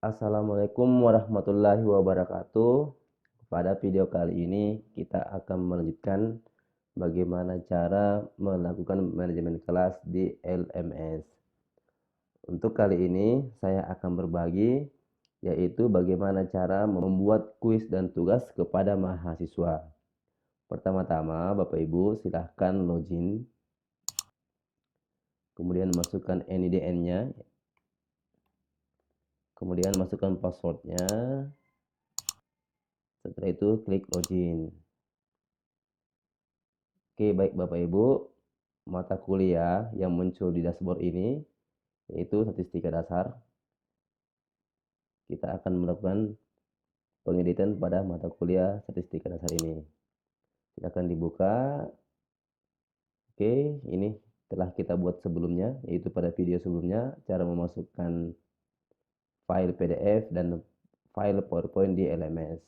Assalamualaikum warahmatullahi wabarakatuh. Pada video kali ini kita akan melanjutkan bagaimana cara melakukan manajemen kelas di LMS. Untuk kali ini saya akan berbagi yaitu bagaimana cara membuat kuis dan tugas kepada mahasiswa. Pertama-tama Bapak Ibu silahkan login, kemudian masukkan NIDN-nya, kemudian masukkan passwordnya. Setelah itu klik login. Oke, baik Bapak Ibu, mata kuliah yang muncul di dashboard ini yaitu statistika dasar. Kita akan melakukan pengeditan pada mata kuliah statistika dasar ini. Silakan dibuka. Oke, ini telah kita buat sebelumnya, yaitu pada video sebelumnya cara memasukkan file PDF dan file PowerPoint di LMS.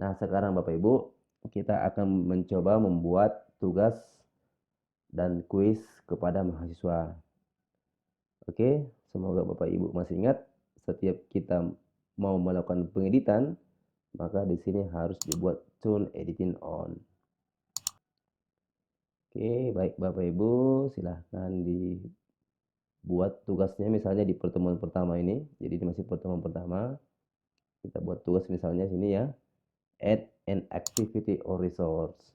Nah, sekarang Bapak Ibu, kita akan mencoba membuat tugas dan kuis kepada mahasiswa. Oke, semoga Bapak Ibu masih ingat, setiap kita mau melakukan pengeditan, maka di sini harus dibuat turn editing on. Oke, baik Bapak Ibu, silahkan dibuat tugasnya misalnya di pertemuan pertama ini. Jadi ini masih pertemuan pertama. Kita buat tugas misalnya sini ya, add an activity or resource.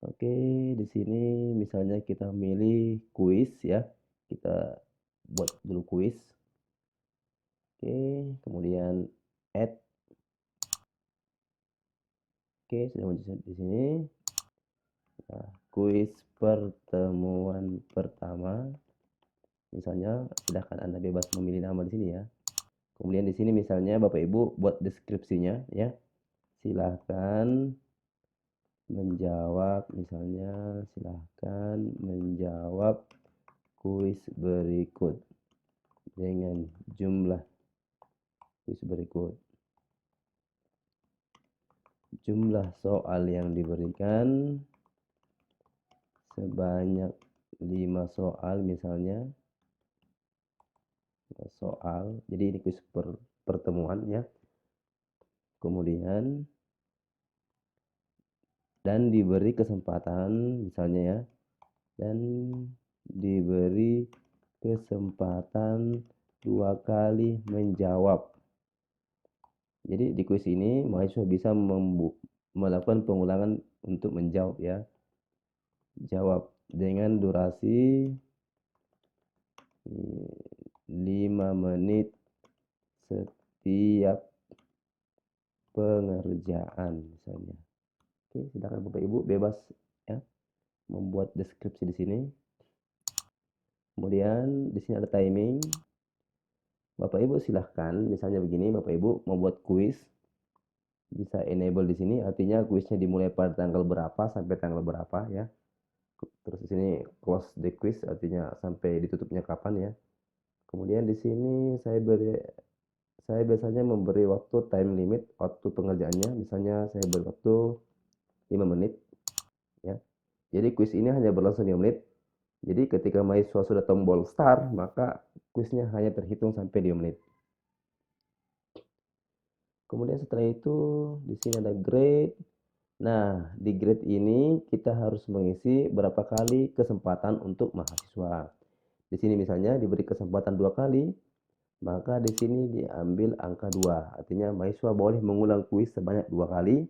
Oke, di sini misalnya kita milih kuis ya. Kita buat dulu kuis. Oke, kemudian add. Oke, sudah muncul di sini. Nah, kuis pertemuan pertama. Misalnya, silahkan Anda bebas memilih nama di sini ya. Kemudian di sini misalnya Bapak Ibu buat deskripsinya ya. Silahkan menjawab, misalnya silahkan menjawab kuis berikut dengan jumlah kuis berikut. Jumlah soal yang diberikan sebanyak 5 soal misalnya. Soal, jadi ini kuis pertemuan ya. Kemudian dan diberi kesempatan misalnya ya, dan diberi kesempatan 2 kali menjawab. Jadi di kuis ini mahasiswa bisa melakukan pengulangan untuk menjawab ya. Jawab dengan durasi 5 menit setiap pengerjaan misalnya. Oke, silakan Bapak Ibu bebas ya membuat deskripsi di sini. Kemudian di sini ada timing. Bapak Ibu silahkan, misalnya begini, Bapak Ibu membuat kuis, bisa enable di sini, artinya kuisnya dimulai pada tanggal berapa sampai tanggal berapa ya. Terus di sini close the quiz, artinya sampai ditutupnya kapan ya. Kemudian di sini saya biasanya memberi waktu time limit waktu pengerjaannya, misalnya saya beri waktu 5 menit ya. Jadi kuis ini hanya berlangsung 5 menit. Jadi ketika mahasiswa sudah tombol start, maka kuisnya hanya terhitung sampai 5 menit. Kemudian setelah itu di sini ada grade. Nah, di grade ini kita harus mengisi berapa kali kesempatan untuk mahasiswa. Di sini misalnya diberi kesempatan 2 kali, maka di sini diambil angka 2. Artinya mahasiswa boleh mengulang kuis sebanyak 2 kali.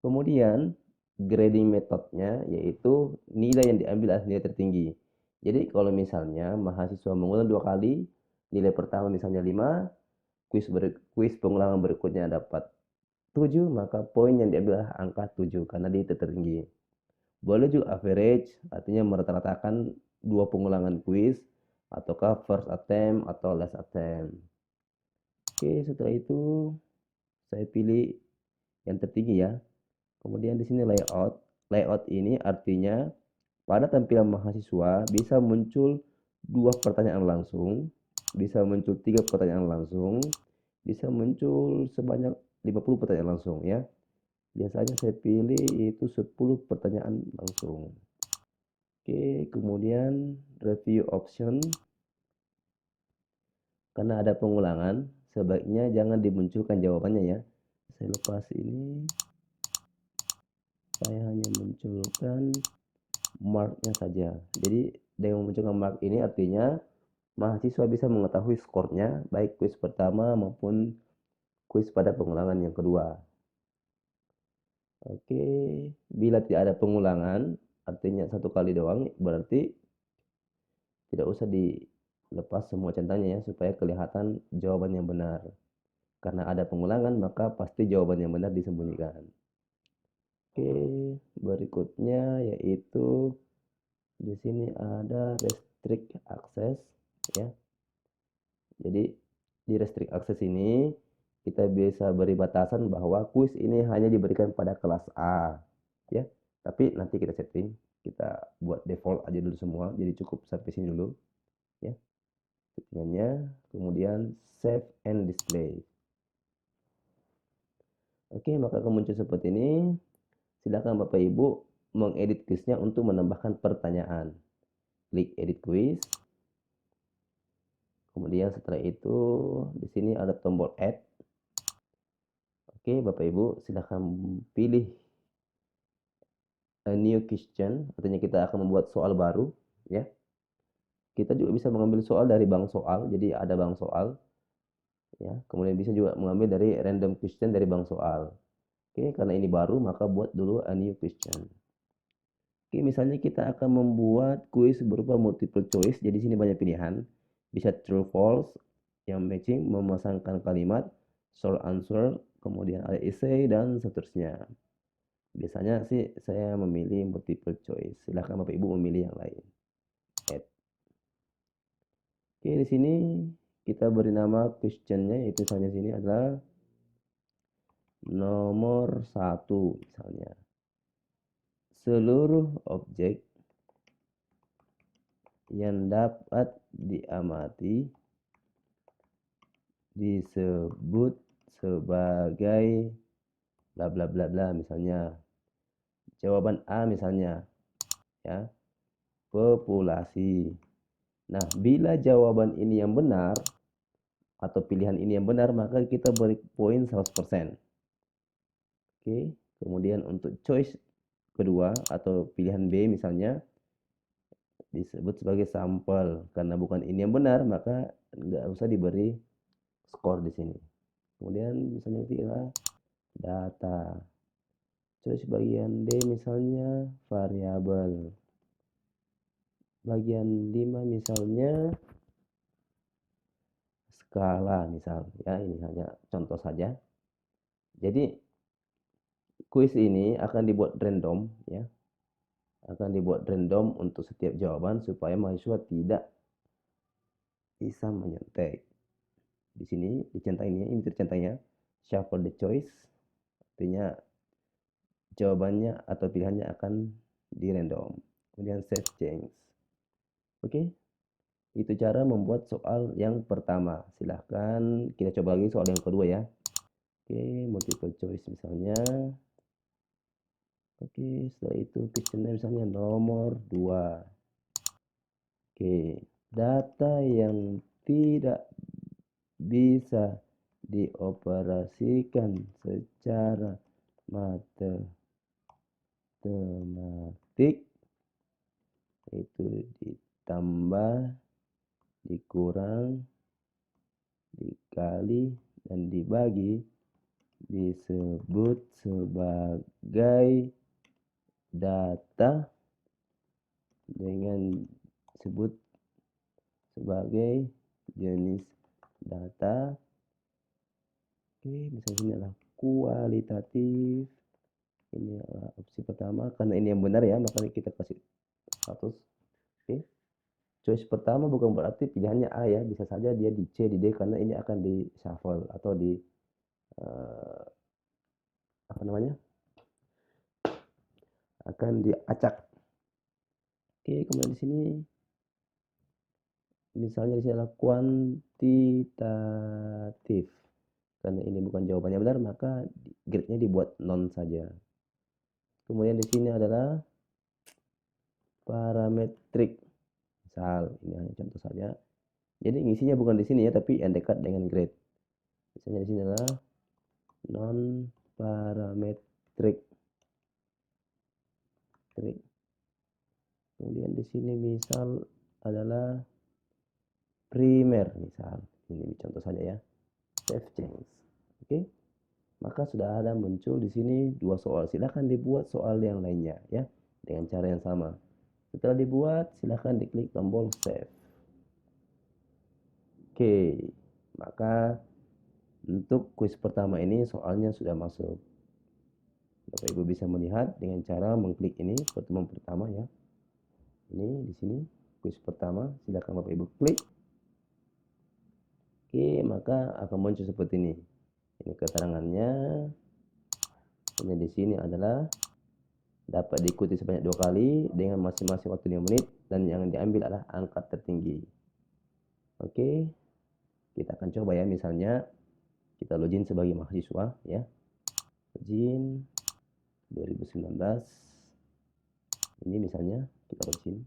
Kemudian grading metodenya yaitu nilai yang diambil adalah nilai tertinggi. Jadi kalau misalnya mahasiswa mengulang 2 kali, nilai pertama misalnya 5, kuis pengulangan berikutnya dapat 7, maka poin yang diambil adalah angka 7 karena dia tertinggi. Boleh juga average, artinya merata-ratakan 2 pengulangan kuis, ataukah first attempt atau last attempt. Oke, setelah itu saya pilih yang tertinggi ya. Kemudian di sini layout. Layout ini artinya pada tampilan mahasiswa bisa muncul 2 pertanyaan langsung, bisa muncul 3 pertanyaan langsung, bisa muncul sebanyak 50 pertanyaan langsung ya. Biasanya saya pilih itu 10 pertanyaan langsung. Oke, kemudian review option. Karena ada pengulangan, sebaiknya jangan dimunculkan jawabannya ya. Saya lepas ini, saya hanya munculkan marknya saja. Jadi dengan memunculkan mark ini artinya mahasiswa bisa mengetahui skornya baik kuis pertama maupun kuis pada pengulangan yang kedua. Oke, bila tidak ada pengulangan, artinya satu kali doang, berarti tidak usah dilepas semua centangnya ya, supaya kelihatan jawaban yang benar. Karena ada pengulangan, maka pasti jawaban yang benar disembunyikan. Oke, berikutnya yaitu di sini ada restrict access ya. Jadi di restrict access ini kita bisa beri batasan bahwa kuis ini hanya diberikan pada kelas A ya. Tapi nanti kita setting, kita buat default aja dulu semua. Jadi cukup sampai sini dulu ya. Settingannya, kemudian save and display. Oke, maka akan muncul seperti ini. Silakan Bapak Ibu mengedit kuisnya untuk menambahkan pertanyaan. Klik edit quiz. Kemudian setelah itu di sini ada tombol add. Oke, Bapak Ibu silakan pilih a new question, artinya kita akan membuat soal baru ya. Kita juga bisa mengambil soal dari bank soal, jadi ada bank soal ya. Kemudian bisa juga mengambil dari random question dari bank soal. Oke, karena ini baru maka buat dulu a new question. Oke, misalnya kita akan membuat kuis berupa multiple choice. Jadi sini banyak pilihan. Bisa true false yang matching, memasangkan kalimat, short answer, kemudian ada essay dan seterusnya. Biasanya sih saya memilih multiple choice. Silahkan Bapak Ibu memilih yang lain. Add. Oke, di sini kita beri nama questionnya, yaitu misalnya sini adalah nomor 1 misalnya. Seluruh objek yang dapat diamati disebut sebagai bla bla bla bla, misalnya jawaban A misalnya ya, populasi. Nah, bila jawaban ini yang benar atau pilihan ini yang benar, maka kita beri poin 100%. Oke, kemudian untuk choice kedua atau pilihan B misalnya disebut sebagai sampel. Karena bukan ini yang benar, maka nggak usah diberi skor di sini. Kemudian misalnya kita data. Choice bagian D misalnya variabel. Bagian 5 misalnya skala misal ya, ini hanya contoh saja. Jadi kuis ini akan dibuat random ya. Akan dibuat random untuk setiap jawaban supaya mahasiswa tidak bisa menyontek. Di sini dicentangnya, ini tercentangnya shuffle the choice, artinya jawabannya atau pilihannya akan di random. Kemudian save change. Oke, itu cara membuat soal yang pertama. Silahkan kita coba lagi soal yang kedua ya. Oke, multiple choice misalnya. Oke, setelah itu questionnya misalnya nomor 2. Oke, data yang tidak bisa dioperasikan secara matematik itu ditambah, dikurang, dikali, dan dibagi disebut sebagai data dengan disebut sebagai jenis data. Oke, misalnya ini adalah kualitatif. Ini adalah opsi pertama, karena ini yang benar ya, makanya kita kasih 100. Oke. Choice pertama bukan berarti pilihannya A ya, bisa saja dia di C, di D, karena ini akan di shuffle atau di apa namanya, akan diacak. Oke, kemudian di sini misalnya di sini adalah kuantitatif. Karena ini bukan jawabannya benar, maka grade-nya dibuat non saja. Kemudian di sini adalah parametrik. Misal, ini hanya contoh saja. Jadi ngisinya bukan di sini ya, tapi yang dekat dengan grade. Misalnya di sini adalah non parametric. Kemudian di sini misal adalah primer misal. Ini contoh saja ya. Save change. Oke. Maka sudah ada muncul di sini 2 soal. Silahkan dibuat soal yang lainnya ya dengan cara yang sama. Setelah dibuat, silahkan diklik tombol save. Oke. Maka untuk kuis pertama ini soalnya sudah masuk. Bapak Ibu bisa melihat dengan cara mengklik ini pertemuan pertama ya. Ini di sini kuis pertama, silakan Bapak Ibu klik. Oke, maka akan muncul seperti ini. Ini keterangannya. Ini di sini adalah dapat diikuti sebanyak 2 kali dengan masing-masing waktu 5 menit dan yang diambil adalah angka tertinggi. Oke, kita akan coba ya, misalnya kita login sebagai mahasiswa ya. Login 2019. Ini misalnya kita login.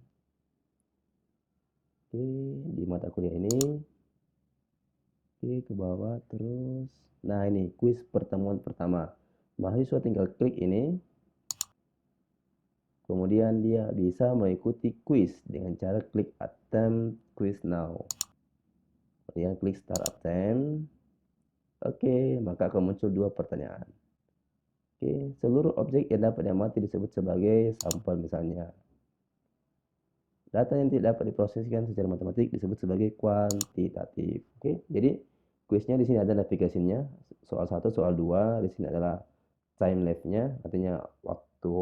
Oke, di mata kuliah ini. Oke, ke bawah terus. Nah, ini kuis pertemuan pertama. Mahasiswa tinggal klik ini. Kemudian dia bisa mengikuti kuis dengan cara klik attempt quiz now. Kemudian klik start attempt. Oke, maka akan muncul 2 pertanyaan. Oke, seluruh objek yang dapat diamati disebut sebagai sampel misalnya. Data yang tidak dapat diproseskan secara matematik disebut sebagai kuantitatif. Oke, jadi kuisnya di sini ada navigasinya. Soal 1, soal 2, di sini adalah time lapse-nya, artinya waktu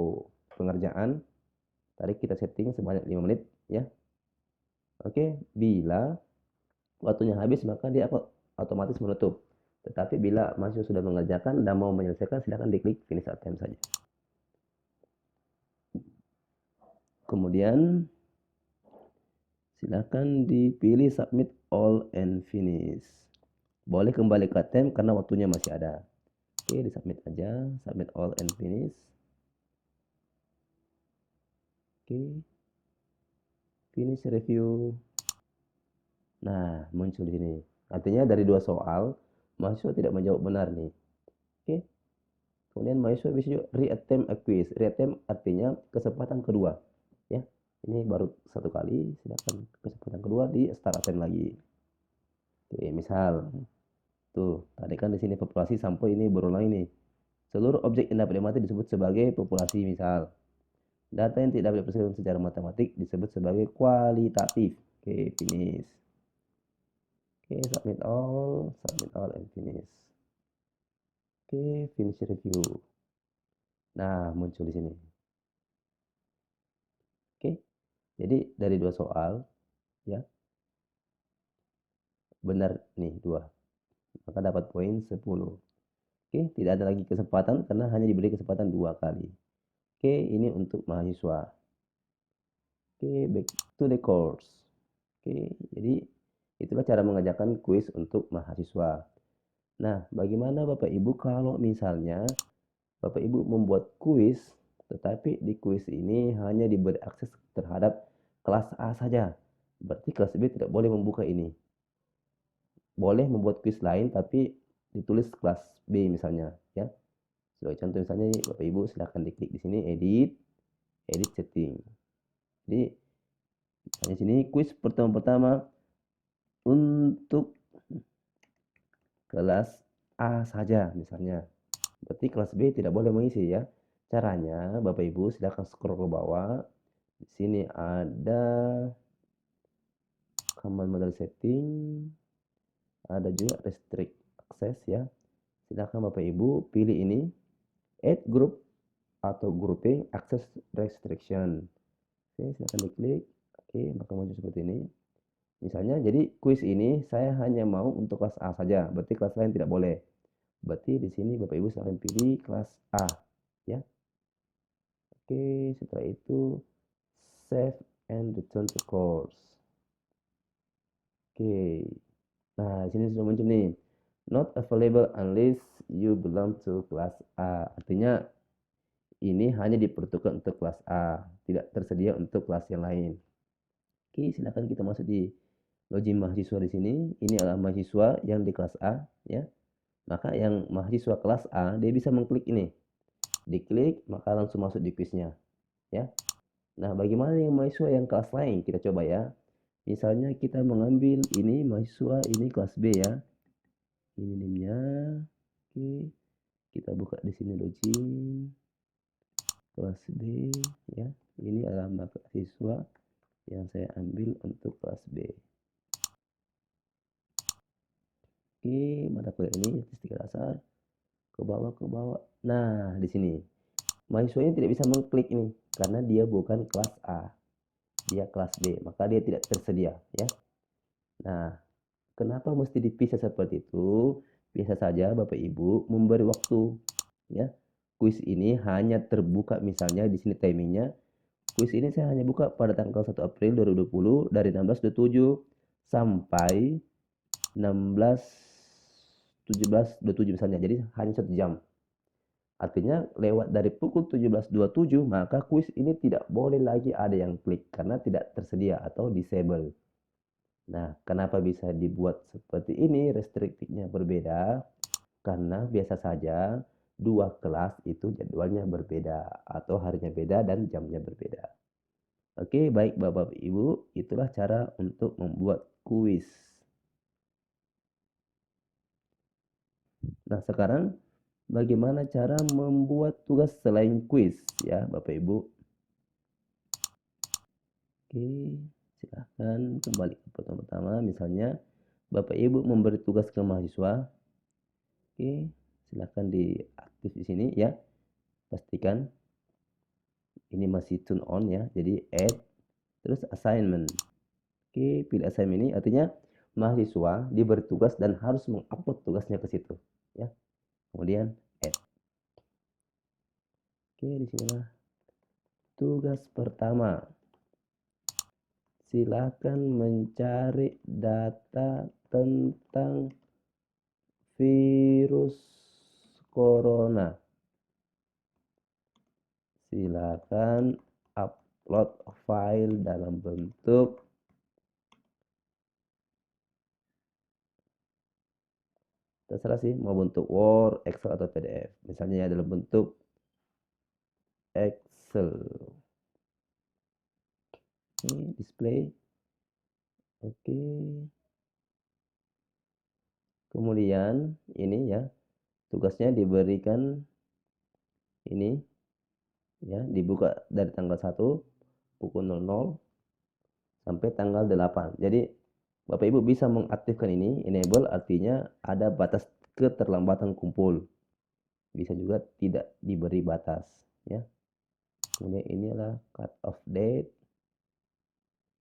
pengerjaan. Tadi kita setting sebanyak 5 menit ya. Oke, bila waktunya habis maka dia otomatis menutup. Tetapi bila masih sudah mengerjakan dan mau menyelesaikan, silakan diklik finish attempt saja. Kemudian silakan dipilih submit all and finish. Boleh kembali ke attempt karena waktunya masih ada. Oke, di submit aja, submit all and finish. Oke, finish review. Nah, muncul di sini. Artinya dari 2 soal, mahasiswa tidak menjawab benar nih. Oke. Kemudian mahasiswa bisa juga re-attempt a quiz. Re-attempt artinya kesempatan kedua. Ya, ini baru 1 kali, silakan kesempatan kedua di start attempt lagi. Oke, misal tuh, tadi kan di sini populasi sampai ini berulang ini. Seluruh objek yang dapat diamati disebut sebagai populasi misal. Data yang tidak dapat diproses secara matematik disebut sebagai kualitatif. Oke, finish. Oke, submit all and finish. Oke, finish review. Nah, muncul di sini. Oke. Jadi dari 2 soal ya. Benar nih 2. Maka dapat poin 10. Oke, tidak ada lagi kesempatan karena hanya diberi kesempatan 2 kali. Oke, ini untuk mahasiswa. Oke, back to the course. Oke, jadi itulah cara mengerjakan kuis untuk mahasiswa. Nah, bagaimana Bapak Ibu kalau misalnya Bapak Ibu membuat kuis, tetapi di kuis ini hanya diberi akses terhadap kelas A saja. Berarti kelas B tidak boleh membuka ini. Boleh membuat kuis lain tapi ditulis kelas B misalnya ya. Sebagai contoh misalnya Bapak Ibu silahkan diklik di sini edit setting. Jadi misalnya sini kuis pertama untuk kelas A saja misalnya. Berarti kelas B tidak boleh mengisi ya. Caranya Bapak Ibu silahkan scroll ke bawah. Di sini ada command model setting, ada juga restrict access ya. Silahkan Bapak Ibu pilih ini add group atau grouping access restriction. Oke, silahkan diklik. Oke, maka muncul seperti ini. Misalnya, jadi kuis ini saya hanya mau untuk kelas A saja, berarti kelas lain tidak boleh. Berarti di sini Bapak Ibu silahkan pilih kelas A, ya. Oke, setelah itu save and return to course. Oke. Nah, di sini sudah muncul nih. Not available unless you belong to class A. Artinya ini hanya diperuntukkan untuk kelas A, tidak tersedia untuk kelas yang lain. Oke, silakan kita masuk di login mahasiswa di sini, ini adalah mahasiswa yang di kelas A, ya. Maka yang mahasiswa kelas A, dia bisa mengklik ini. Diklik, maka langsung masuk di kuisnya, ya. Nah, bagaimana yang mahasiswa yang kelas lain? Kita coba ya. Misalnya kita mengambil ini mahasiswa ini kelas B ya. Ini NIM-nya. Oke. Kita buka di sini login kelas B ya. Ini adalah mahasiswa yang saya ambil untuk kelas B. Oke, mata kuliah ini statistika dasar ke bawah. Nah, di sini mahasiswa ini tidak bisa mengklik ini karena dia bukan kelas A. Dia kelas B, maka dia tidak tersedia ya. Nah, kenapa mesti dipisah seperti itu? Biasa saja Bapak Ibu memberi waktu ya. Kuis ini hanya terbuka misalnya di sini timingnya. Kuis ini saya hanya buka pada tanggal 1 April 2020 dari 16.27 sampai 16.17.27 misalnya. Jadi hanya 1 jam. Artinya lewat dari pukul 17.27 maka kuis ini tidak boleh lagi ada yang klik karena tidak tersedia atau disable. Nah, kenapa bisa dibuat seperti ini? Restriktifnya berbeda karena biasa saja dua kelas itu jadwalnya berbeda atau harinya beda dan jamnya berbeda. Oke, baik Bapak Ibu, itulah cara untuk membuat kuis. Nah, sekarang bagaimana cara membuat tugas selain kuis ya, Bapak Ibu? Oke, silahkan kembali ke pertama. Misalnya, Bapak Ibu memberi tugas ke mahasiswa. Oke, silahkan diaktif di sini ya. Pastikan ini masih turn on ya. Jadi add, terus assignment. Oke, pilih assignment ini artinya mahasiswa diberi tugas dan harus mengupload tugasnya ke situ ya. Kemudian add. Oke, di sinilah tugas pertama. Silakan mencari data tentang virus corona. Silakan upload file dalam bentuk terserah sih mau bentuk Word, Excel atau PDF. Misalnya ya dalam bentuk Excel. Ini display. Oke. Kemudian ini ya tugasnya diberikan ini ya dibuka dari tanggal 1 pukul 00 sampai tanggal 8. Jadi Bapak Ibu bisa mengaktifkan ini, enable artinya ada batas keterlambatan kumpul. Bisa juga tidak diberi batas ya. Kemudian ini adalah cut off date.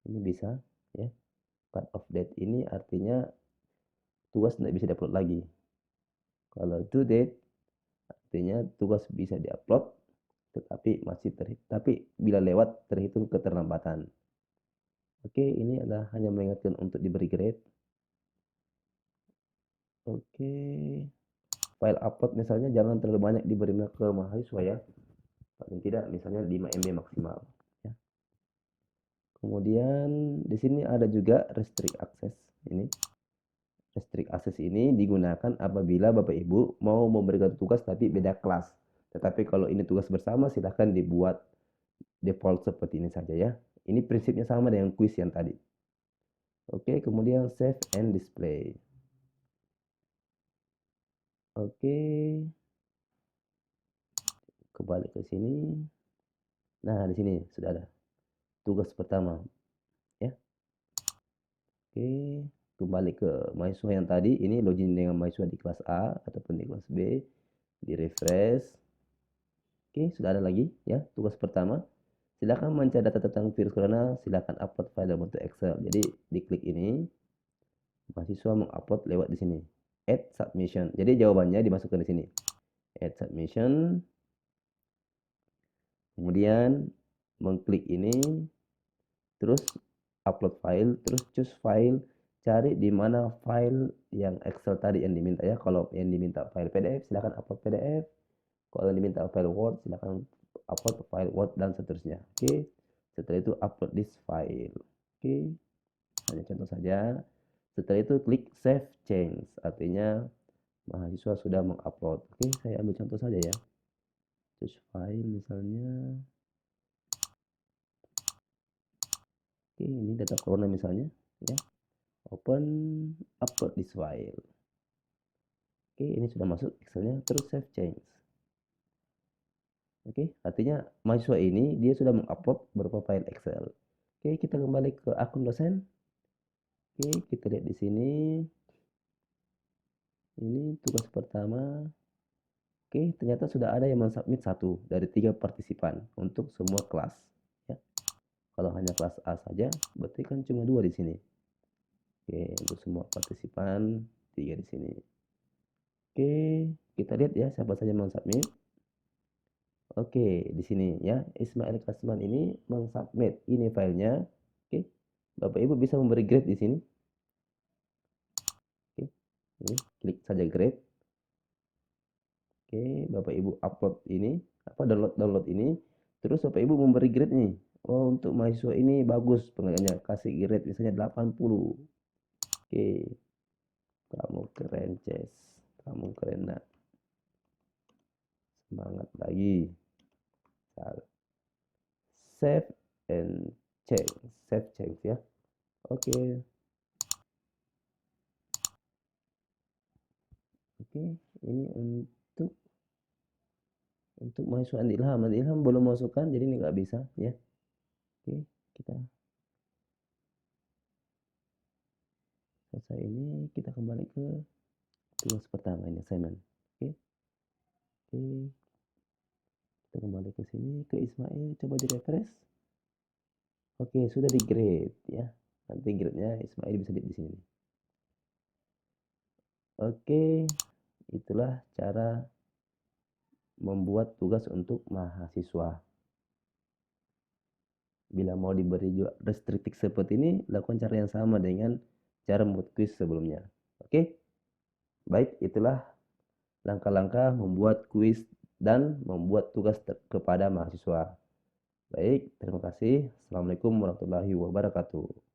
Ini bisa ya. Cut off date ini artinya tugas tidak bisa diupload lagi. Kalau due date artinya tugas bisa diupload tetapi bila lewat terhitung keterlambatan. Oke, ini adalah hanya mengingatkan untuk diberi grade. Oke. File upload misalnya jangan terlalu banyak diberi ke mahasiswa ya. Paling tidak misalnya 5 MB maksimal ya. Kemudian di sini ada juga restrict access ini. Restrict access ini digunakan apabila Bapak Ibu mau memberikan tugas tapi beda kelas. Tetapi kalau ini tugas bersama silahkan dibuat default seperti ini saja ya. Ini prinsipnya sama dengan quiz yang tadi. Oke, kemudian save and display. Oke. Kembali ke sini. Nah, di sini sudah ada tugas pertama ya. Oke, kembali ke mahasiswa yang tadi. Ini login dengan mahasiswa di kelas A ataupun di kelas B. Di refresh. Oke, sudah ada lagi ya tugas pertama. Silakan mencari data tentang virus corona. Silakan upload file dalam bentuk Excel. Jadi diklik ini, mahasiswa mengupload lewat di sini. Add submission. Jadi jawabannya dimasukkan di sini. Add submission. Kemudian mengklik ini, terus upload file, terus choose file, cari di mana file yang Excel tadi yang diminta ya. Kalau yang diminta file PDF, silakan upload PDF. Kalau yang diminta file Word, silakan upload file Word dan seterusnya. Oke. Setelah itu upload this file. Oke. hanya contoh saja. Setelah itu klik save change, artinya mahasiswa sudah mengupload. Oke, saya ambil contoh saja ya. Choose file misalnya. Oke, ini data corona misalnya ya. Open, upload this file. Oke, ini sudah masuk Excelnya, terus save change. Oke, artinya mahasiswa ini dia sudah mengupload beberapa file Excel. Oke, kita kembali ke akun dosen. Oke, kita lihat di sini. Ini tugas pertama. Oke, ternyata sudah ada yang mensubmit 1 dari 3 partisipan untuk semua kelas. Ya. Kalau hanya kelas A saja, berarti kan cuma 2 di sini. Oke, untuk semua partisipan 3 di sini. Oke, kita lihat ya siapa saja mensubmit. Oke, di sini ya, Ismail Kasman ini mensubmit ini filenya. Oke, Bapak Ibu bisa memberi grade di sini. Oke, ini klik saja grade. Oke, Bapak Ibu upload ini, download ini, terus Bapak Ibu memberi grade nih. Oh, untuk mahasiswa ini bagus pengerjaannya, kasih grade misalnya 80. Oke, kamu keren, Ces. Kamu keren, nak. Semangat lagi. Save and change. Save change ya. Oke. Oke, ini untuk mahasiswa Andi Ilham. Andi Ilham belum masukkan, jadi ini nggak bisa ya. Oke, kita selesai ini, kita kembali ke tugas pertama ini assignment. Oke, oke, kita kembali ke sini ke Ismail, coba di refresh. Oke, sudah di grade ya. Nanti grade-nya Ismail bisa lihat di sini. Oke, itulah cara membuat tugas untuk mahasiswa. Bila mau diberi juga restriktif seperti ini, lakukan cara yang sama dengan cara membuat kuis sebelumnya. Oke, baik, itulah langkah-langkah membuat kuis dan membuat tugas kepada mahasiswa. Baik, terima kasih. Assalamualaikum warahmatullahi wabarakatuh.